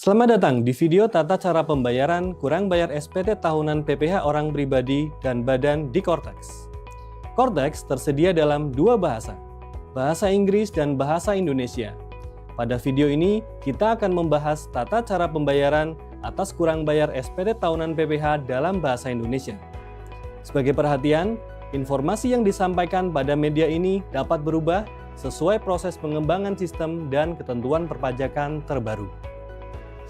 Selamat datang di video tata cara pembayaran kurang bayar SPT tahunan PPh orang pribadi dan badan di Kortex. Kortex tersedia dalam dua bahasa, bahasa Inggris dan bahasa Indonesia. Pada video ini, kita akan membahas tata cara pembayaran atas kurang bayar SPT tahunan PPh dalam bahasa Indonesia. Sebagai perhatian, informasi yang disampaikan pada media ini dapat berubah sesuai proses pengembangan sistem dan ketentuan perpajakan terbaru.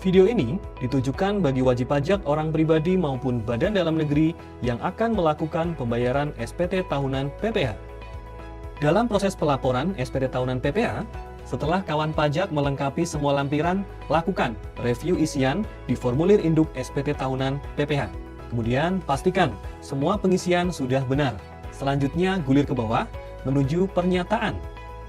Video ini ditujukan bagi wajib pajak orang pribadi maupun badan dalam negeri yang akan melakukan pembayaran SPT tahunan PPh. Dalam proses pelaporan SPT tahunan PPh, setelah kawan pajak melengkapi semua lampiran, lakukan review isian di formulir induk SPT tahunan PPh. Kemudian pastikan semua pengisian sudah benar. Selanjutnya gulir ke bawah menuju pernyataan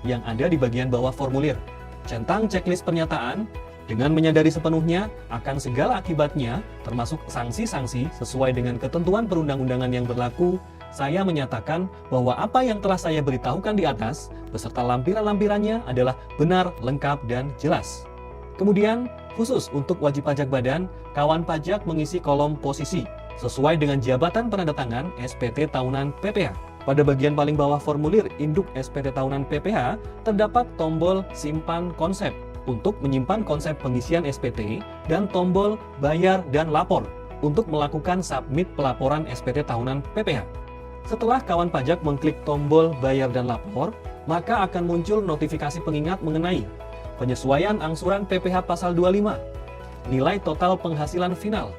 yang ada di bagian bawah formulir. Centang checklist pernyataan. Dengan menyadari sepenuhnya akan segala akibatnya, termasuk sanksi-sanksi sesuai dengan ketentuan perundang-undangan yang berlaku, saya menyatakan bahwa apa yang telah saya beritahukan di atas, beserta lampiran-lampirannya adalah benar, lengkap, dan jelas. Kemudian, khusus untuk wajib pajak badan, kawan pajak mengisi kolom posisi, sesuai dengan jabatan penandatangan SPT tahunan PPh. Pada bagian paling bawah formulir induk SPT tahunan PPh, terdapat tombol simpan konsep, untuk menyimpan konsep pengisian SPT dan tombol bayar dan lapor untuk melakukan submit pelaporan SPT tahunan PPh. Setelah kawan pajak mengklik tombol bayar dan lapor, maka akan muncul notifikasi pengingat mengenai penyesuaian angsuran PPh pasal 25, nilai total penghasilan final,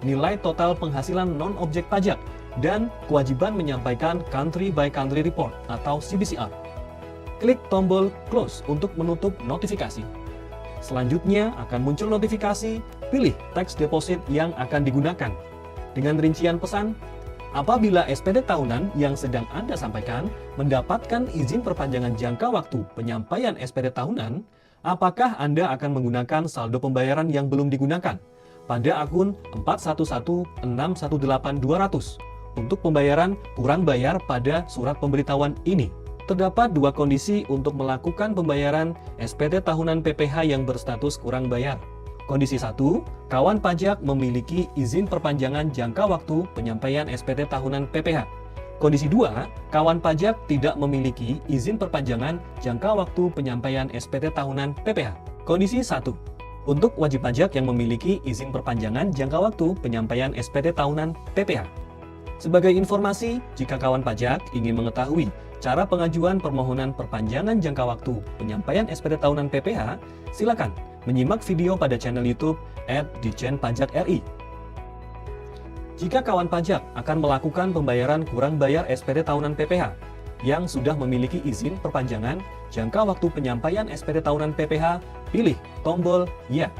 nilai total penghasilan non-objek pajak, dan kewajiban menyampaikan country by country report atau CBCR. Klik tombol close untuk menutup notifikasi. Selanjutnya akan muncul notifikasi, pilih tax deposit yang akan digunakan. Dengan rincian pesan, apabila SPT tahunan yang sedang Anda sampaikan mendapatkan izin perpanjangan jangka waktu penyampaian SPT tahunan, apakah Anda akan menggunakan saldo pembayaran yang belum digunakan pada akun 411618200 untuk pembayaran kurang bayar pada surat pemberitahuan ini? Terdapat dua kondisi untuk melakukan pembayaran SPT tahunan PPh yang berstatus kurang bayar. Kondisi 1, kawan pajak memiliki izin perpanjangan jangka waktu penyampaian SPT tahunan PPh. Kondisi 2, kawan pajak tidak memiliki izin perpanjangan jangka waktu penyampaian SPT tahunan PPh. Kondisi 1, untuk wajib pajak yang memiliki izin perpanjangan jangka waktu penyampaian SPT tahunan PPh. Sebagai informasi, jika kawan pajak ingin mengetahui cara pengajuan permohonan perpanjangan jangka waktu penyampaian SPT tahunan PPh, silakan menyimak video pada channel YouTube @ditjenpajakri. Jika kawan pajak akan melakukan pembayaran kurang bayar SPT tahunan PPh yang sudah memiliki izin perpanjangan jangka waktu penyampaian SPT tahunan PPh, pilih tombol Ya.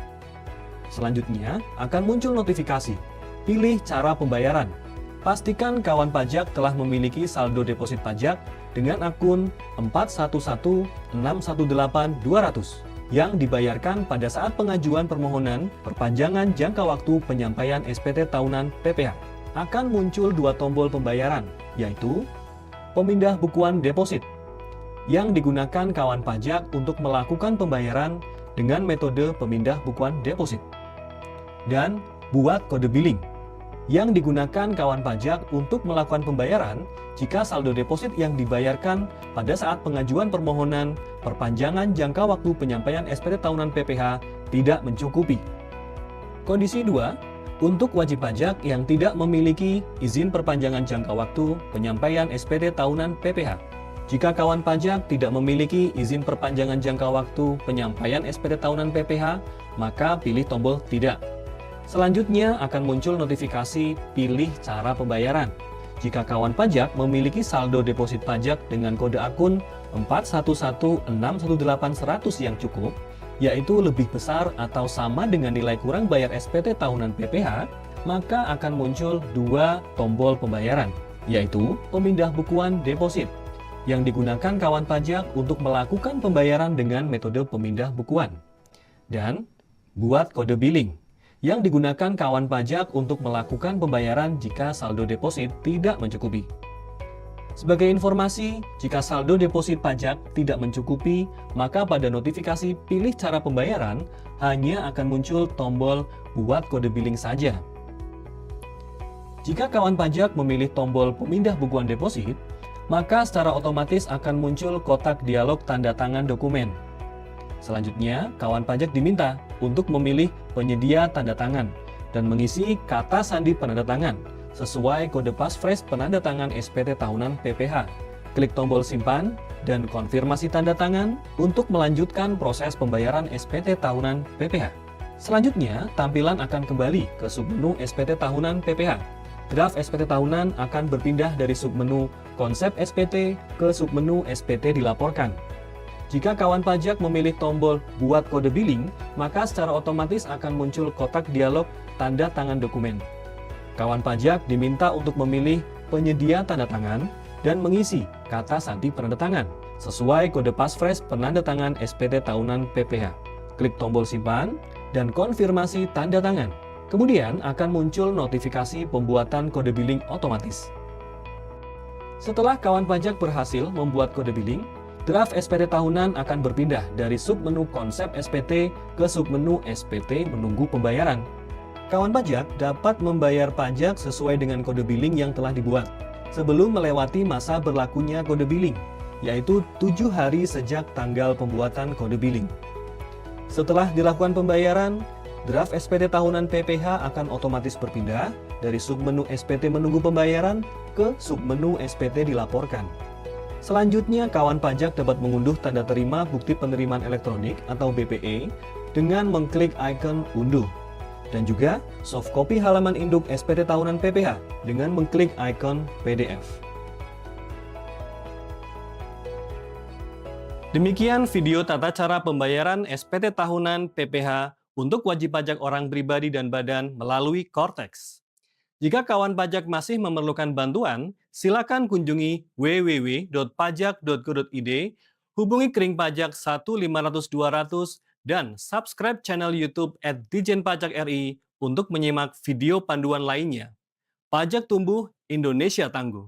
Selanjutnya akan muncul notifikasi. Pilih cara pembayaran. Pastikan kawan pajak telah memiliki saldo deposit pajak dengan akun 411618200 yang dibayarkan pada saat pengajuan permohonan perpanjangan jangka waktu penyampaian SPT tahunan PPh. Akan muncul dua tombol pembayaran, yaitu pemindah bukuan deposit yang digunakan kawan pajak untuk melakukan pembayaran dengan metode pemindah bukuan deposit, dan buat kode billing yang digunakan kawan pajak untuk melakukan pembayaran jika saldo deposit yang dibayarkan pada saat pengajuan permohonan perpanjangan jangka waktu penyampaian SPT tahunan PPh tidak mencukupi. Kondisi 2, untuk wajib pajak yang tidak memiliki izin perpanjangan jangka waktu penyampaian SPT tahunan PPh. Jika kawan pajak tidak memiliki izin perpanjangan jangka waktu penyampaian SPT tahunan PPh, maka pilih tombol tidak. Selanjutnya akan muncul notifikasi pilih cara pembayaran. Jika kawan pajak memiliki saldo deposit pajak dengan kode akun 411618100 yang cukup, yaitu lebih besar atau sama dengan nilai kurang bayar SPT tahunan PPh, maka akan muncul dua tombol pembayaran, yaitu pemindah bukuan deposit, yang digunakan kawan pajak untuk melakukan pembayaran dengan metode pemindah bukuan, dan buat kode billing, yang digunakan kawan pajak untuk melakukan pembayaran jika saldo deposit tidak mencukupi. Sebagai informasi, jika saldo deposit pajak tidak mencukupi, maka pada notifikasi pilih cara pembayaran hanya akan muncul tombol buat kode billing saja. Jika kawan pajak memilih tombol pemindah bukuan deposit, maka secara otomatis akan muncul kotak dialog tanda tangan dokumen. Selanjutnya, kawan pajak diminta untuk memilih penyedia tanda tangan dan mengisi kata sandi penanda tangan sesuai kode passphrase penanda tangan SPT tahunan PPH. Klik tombol simpan dan konfirmasi tanda tangan untuk melanjutkan proses pembayaran SPT tahunan PPH. Selanjutnya, tampilan akan kembali ke submenu SPT tahunan PPH. Draft SPT tahunan akan berpindah dari submenu konsep SPT ke submenu SPT dilaporkan. Jika kawan pajak memilih tombol buat kode billing, maka secara otomatis akan muncul kotak dialog tanda tangan dokumen. Kawan pajak diminta untuk memilih penyedia tanda tangan dan mengisi kata sandi penanda tangan sesuai kode passphrase penanda tangan SPT tahunan PPH. Klik tombol simpan dan konfirmasi tanda tangan. Kemudian akan muncul notifikasi pembuatan kode billing otomatis. Setelah kawan pajak berhasil membuat kode billing, draft SPT tahunan akan berpindah dari submenu konsep SPT ke submenu SPT menunggu pembayaran. Kawan pajak dapat membayar pajak sesuai dengan kode billing yang telah dibuat sebelum melewati masa berlakunya kode billing, yaitu 7 hari sejak tanggal pembuatan kode billing. Setelah dilakukan pembayaran, draft SPT tahunan PPH akan otomatis berpindah dari submenu SPT menunggu pembayaran ke submenu SPT dilaporkan. Selanjutnya, kawan pajak dapat mengunduh tanda terima bukti penerimaan elektronik atau BPE dengan mengklik ikon unduh. Dan juga soft copy halaman induk SPT tahunan PPH dengan mengklik ikon PDF. Demikian video tata cara pembayaran SPT tahunan PPH untuk wajib pajak orang pribadi dan badan melalui Cortex. Jika kawan pajak masih memerlukan bantuan, silakan kunjungi www.pajak.go.id, hubungi Kring Pajak 1500200 dan subscribe channel YouTube @Ditjen Pajak RI untuk menyimak video panduan lainnya. Pajak tumbuh, Indonesia tangguh.